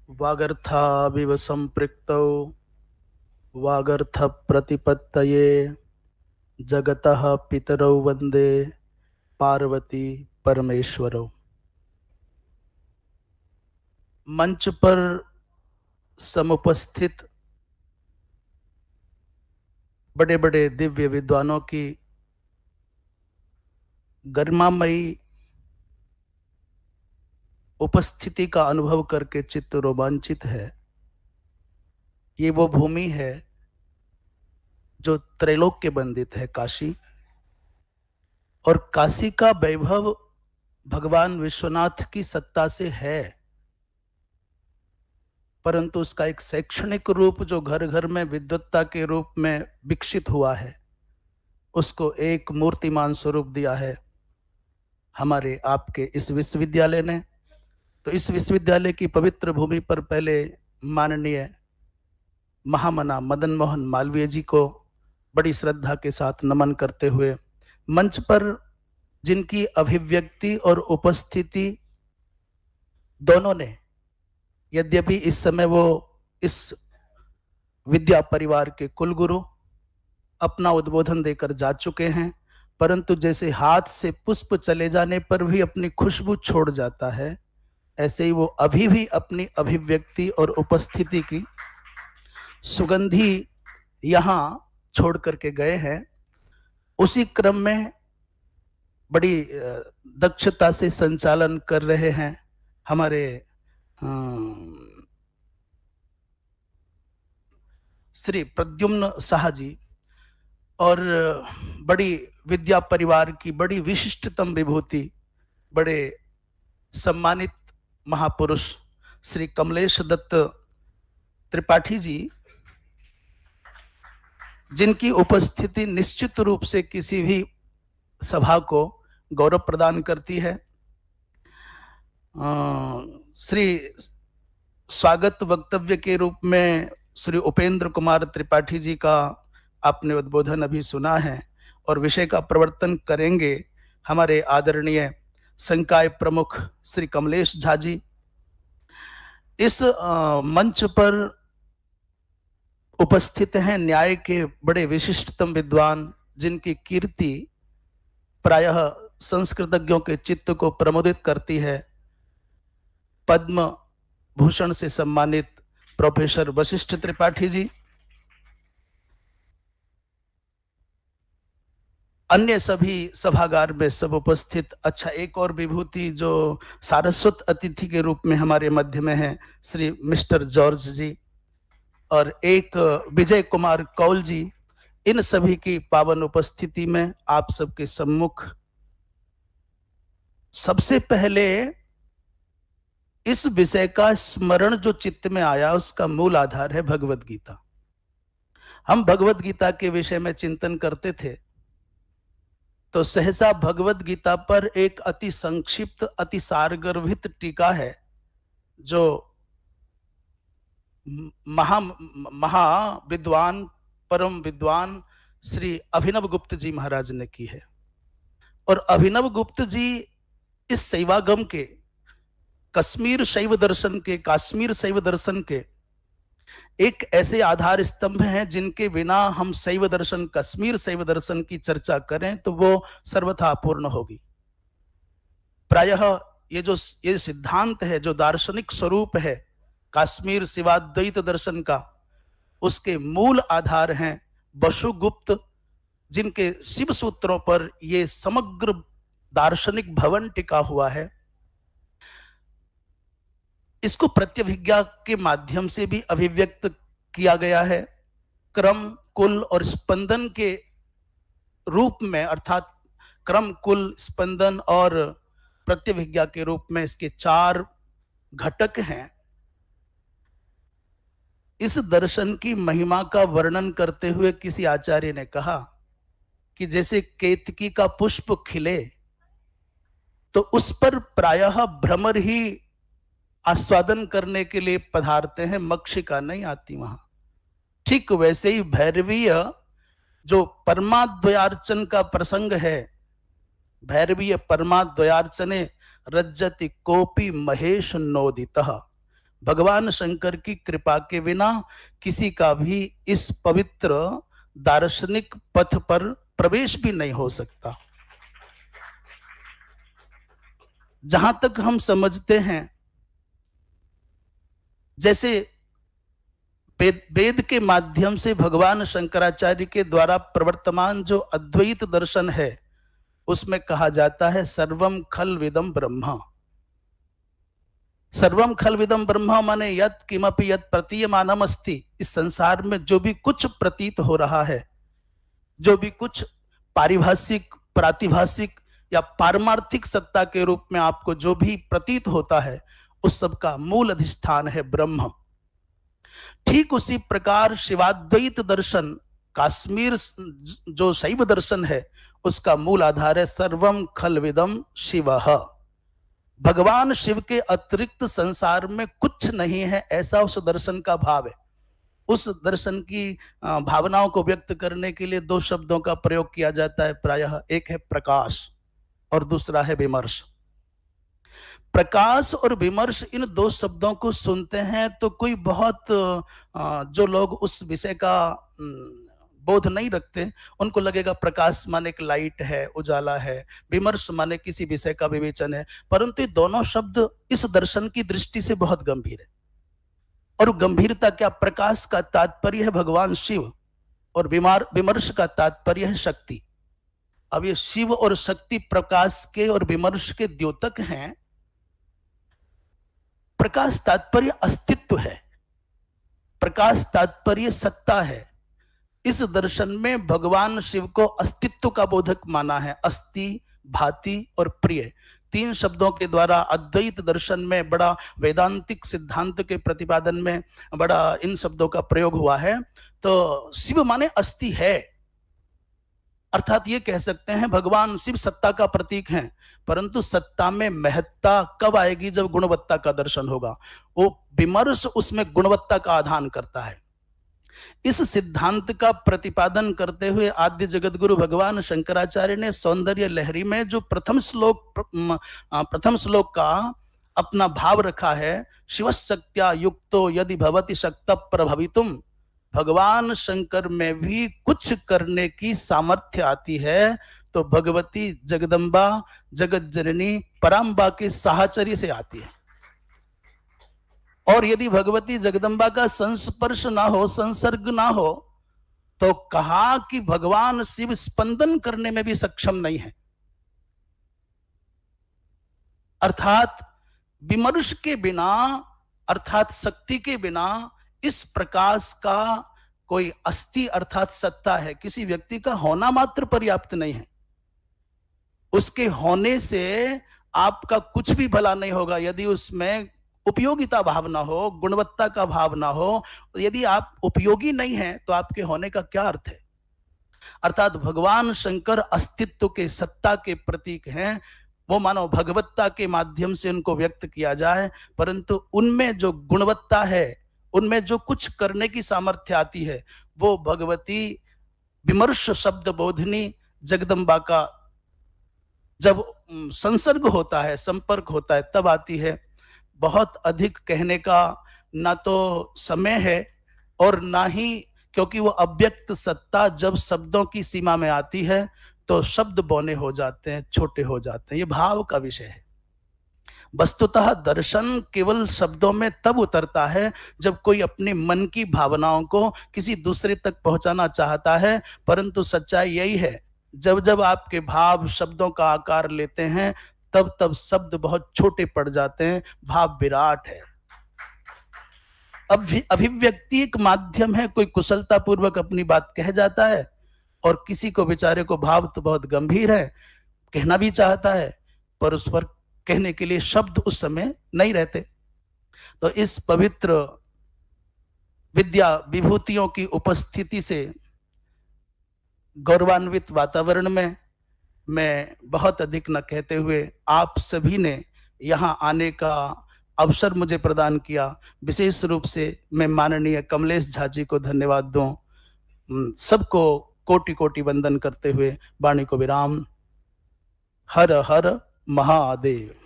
वागर्थाविव संपृक्तौ वागर्थ प्रतिपत्तये जगतः पितरौ वंदे पार्वती परमेश्वरौ। मंच पर समुपस्थित बड़े बड़े दिव्य विद्वानों की गरिमामयी उपस्थिति का अनुभव करके चित्त रोमांचित है। ये वो भूमि है जो त्रैलोक्य बंदित है, काशी। और काशी का वैभव भगवान विश्वनाथ की सत्ता से है, परंतु उसका एक शैक्षणिक रूप जो घर घर में विद्वत्ता के रूप में विकसित हुआ है, उसको एक मूर्तिमान स्वरूप दिया है हमारे आपके इस विश्वविद्यालय ने। तो इस विश्वविद्यालय की पवित्र भूमि पर पहले माननीय महामना मदन मोहन मालवीय जी को बड़ी श्रद्धा के साथ नमन करते हुए, मंच पर जिनकी अभिव्यक्ति और उपस्थिति दोनों ने, यद्यपि इस समय वो इस विद्या परिवार के कुलगुरु अपना उद्बोधन देकर जा चुके हैं, परंतु जैसे हाथ से पुष्प चले जाने पर भी अपनी खुशबू छोड़ जाता है, ऐसे ही वो अभी भी अपनी अभिव्यक्ति और उपस्थिति की सुगंधी यहां छोड़ करके गए हैं। उसी क्रम में बड़ी दक्षता से संचालन कर रहे हैं हमारे श्री प्रद्युम्न शाह जी, और बड़ी विद्या परिवार की बड़ी विशिष्टतम विभूति, बड़े सम्मानित महापुरुष श्री कमलेश दत्त त्रिपाठी जी, जिनकी उपस्थिति निश्चित रूप से किसी भी सभा को गौरव प्रदान करती है। श्री स्वागत वक्तव्य के रूप में श्री उपेंद्र कुमार त्रिपाठी जी का आपने उद्बोधन अभी सुना है, और विषय का प्रवर्तन करेंगे हमारे आदरणीय संकाय प्रमुख श्री कमलेश झा जी। इस मंच पर उपस्थित हैं न्याय के बड़े विशिष्टतम विद्वान, जिनकी कीर्ति प्रायः संस्कृतज्ञों के चित्त को प्रमोदित करती है। पद्म भूषण से सम्मानित प्रोफेसर वशिष्ठ त्रिपाठी जी, अन्य सभी सभागार में सब उपस्थित। अच्छा, एक और विभूति जो सारस्वत अतिथि के रूप में हमारे मध्य में है, श्री मिस्टर जॉर्ज जी, और एक विजय कुमार कौल जी। इन सभी की पावन उपस्थिति में आप सबके सम्मुख सबसे पहले इस विषय का स्मरण जो चित्त में आया, उसका मूल आधार है भगवत गीता। हम भगवत गीता के विषय में चिंतन करते थे तो सहसा भगवत गीता पर एक अति संक्षिप्त, अति सारगर्भित टीका है जो महा विद्वान, परम विद्वान श्री अभिनव गुप्त जी महाराज ने की है। और अभिनव गुप्त जी इस शैवागम के, कश्मीर शैव दर्शन के, काश्मीर शैव दर्शन के एक ऐसे आधार स्तंभ हैं जिनके बिना हम शैव दर्शन, कश्मीर शैव दर्शन की चर्चा करें तो वो सर्वथा अपूर्ण होगी। प्रायः ये सिद्धांत है, जो दार्शनिक स्वरूप है काश्मीर शिवाद्वैत दर्शन का, उसके मूल आधार हैं वसुगुप्त, जिनके शिव सूत्रों पर ये समग्र दार्शनिक भवन टिका हुआ है। इसको प्रत्यभिज्ञा के माध्यम से भी अभिव्यक्त किया गया है, क्रम, कुल और स्पंदन के रूप में, अर्थात क्रम, कुल, स्पंदन और प्रत्यभिज्ञा के रूप में इसके 4 घटक हैं। इस दर्शन की महिमा का वर्णन करते हुए किसी आचार्य ने कहा कि जैसे केतकी का पुष्प खिले तो उस पर प्रायः भ्रमर ही आस्वादन करने के लिए पधारते हैं, मक्षिका नहीं आती वहां। ठीक वैसे ही भैरवीय जो परमाद्वयार्चन का प्रसंग है, भैरवीय परमाद्वयार्चने रज्जति कोपी महेश नोदितः, भगवान शंकर की कृपा के बिना किसी का भी इस पवित्र दार्शनिक पथ पर प्रवेश भी नहीं हो सकता। जहां तक हम समझते हैं, जैसे वेद के माध्यम से भगवान शंकराचार्य के द्वारा प्रवर्तमान जो अद्वैत दर्शन है, उसमें कहा जाता है सर्वम खल विदम ब्रह्म। सर्वम खल विदम ब्रह्म माने यत् किमपि यत् प्रतीयमानम अस्ति। इस संसार में जो भी कुछ प्रतीत हो रहा है, जो भी कुछ पारिभाषिक, प्रातिभाषिक या पारमार्थिक सत्ता के रूप में आपको जो भी प्रतीत होता है, उस सब का मूल अधिष्ठान है ब्रह्म। ठीक उसी प्रकार शिवाद्वैत दर्शन, काश्मीर जो शैव दर्शन है, उसका मूल आधार है सर्वम खलविदम शिवः। भगवान शिव के अतिरिक्त संसार में कुछ नहीं है, ऐसा उस दर्शन का भाव है। उस दर्शन की भावनाओं को व्यक्त करने के लिए दो शब्दों का प्रयोग किया जाता है प्रायः। एक है प्रकाश और दूसरा है विमर्श। प्रकाश और विमर्श, इन दो शब्दों को सुनते हैं तो कोई बहुत जो लोग उस विषय का बोध नहीं रखते, उनको लगेगा प्रकाश माने एक लाइट है, उजाला है, विमर्श माने किसी विषय का विवेचन है। परंतु ये दोनों शब्द इस दर्शन की दृष्टि से बहुत गंभीर है। और गंभीरता क्या? प्रकाश का तात्पर्य है भगवान शिव और विमर्श का तात्पर्य है शक्ति। अब ये शिव और शक्ति प्रकाश के और विमर्श के द्योतक हैं। प्रकाश तात्पर्य अस्तित्व है, प्रकाश तात्पर्य सत्ता है। इस दर्शन में भगवान शिव को अस्तित्व का बोधक माना है। अस्ति, भाति और प्रिय, तीन शब्दों के द्वारा अद्वैत दर्शन में, बड़ा वेदांतिक सिद्धांत के प्रतिपादन में बड़ा इन शब्दों का प्रयोग हुआ है। तो शिव माने अस्ति है, अर्थात ये कह सकते हैं भगवान शिव सत्ता का प्रतीक हैं। परंतु सत्ता में महत्ता कब आएगी? जब गुणवत्ता का दर्शन होगा। वो विमर्श उसमें गुणवत्ता का आधान करता है। इस सिद्धांत का प्रतिपादन करते हुए आद्य जगत गुरु भगवान शंकराचार्य ने सौंदर्य लहरी में जो प्रथम श्लोक का अपना भाव रखा है, शिवशक्त्या युक्तो यदि भवति शक्त प्रभवितुम। भगवान शंकर में भी कुछ करने की सामर्थ्य आती है तो भगवती जगदम्बा, जगत जननी, पराम्बा के साहचर्य से आती है। और यदि भगवती जगदम्बा का संस्पर्श ना हो, संसर्ग ना हो, तो कहा कि भगवान शिव स्पंदन करने में भी सक्षम नहीं है। अर्थात विमर्श के बिना, अर्थात शक्ति के बिना इस प्रकाश का कोई अस्थि अर्थात सत्ता है, किसी व्यक्ति का होना मात्र पर्याप्त नहीं है। उसके होने से आपका कुछ भी भला नहीं होगा यदि उसमें उपयोगिता भाव ना हो, गुणवत्ता का भाव ना हो। यदि आप उपयोगी नहीं हैं तो आपके होने का क्या अर्थ है? अर्थात भगवान शंकर अस्तित्व के, सत्ता के प्रतीक हैं। वो मानो भगवत्ता के माध्यम से उनको व्यक्त किया जाए, परंतु उनमें जो गुणवत्ता है, उनमें जो कुछ करने की सामर्थ्य आती है, वो भगवती विमर्श शब्द बोधनी जगदम्बा का जब संसर्ग होता है, संपर्क होता है, तब आती है। बहुत अधिक कहने का ना तो समय है और ना ही, क्योंकि वो अव्यक्त सत्ता जब शब्दों की सीमा में आती है तो शब्द बौने हो जाते हैं, छोटे हो जाते हैं। ये भाव का विषय है। वस्तुतः दर्शन केवल शब्दों में तब उतरता है जब कोई अपने मन की भावनाओं को किसी दूसरे तक पहुंचाना चाहता है। परंतु सच्चाई यही है, जब जब आपके भाव शब्दों का आकार लेते हैं, तब तब शब्द बहुत छोटे पड़ जाते हैं, भाव विराट है। अब अभिव्यक्ति एक माध्यम है। कोई कुशलता पूर्वक अपनी बात कह जाता है और किसी को बेचारे को भाव तो बहुत गंभीर है, कहना भी चाहता है, पर उस पर कहने के लिए शब्द उस समय नहीं रहते। तो इस पवित्र विद्या विभूतियों की उपस्थिति से गौरवान्वित वातावरण में मैं बहुत अधिक न कहते हुए आप सभी ने यहाँ आने का अवसर मुझे प्रदान किया। विशेष रूप से मैं माननीय कमलेश झा जी को धन्यवाद दूं। सबको कोटि कोटि वंदन करते हुए वाणी को विराम। हर हर महादेव।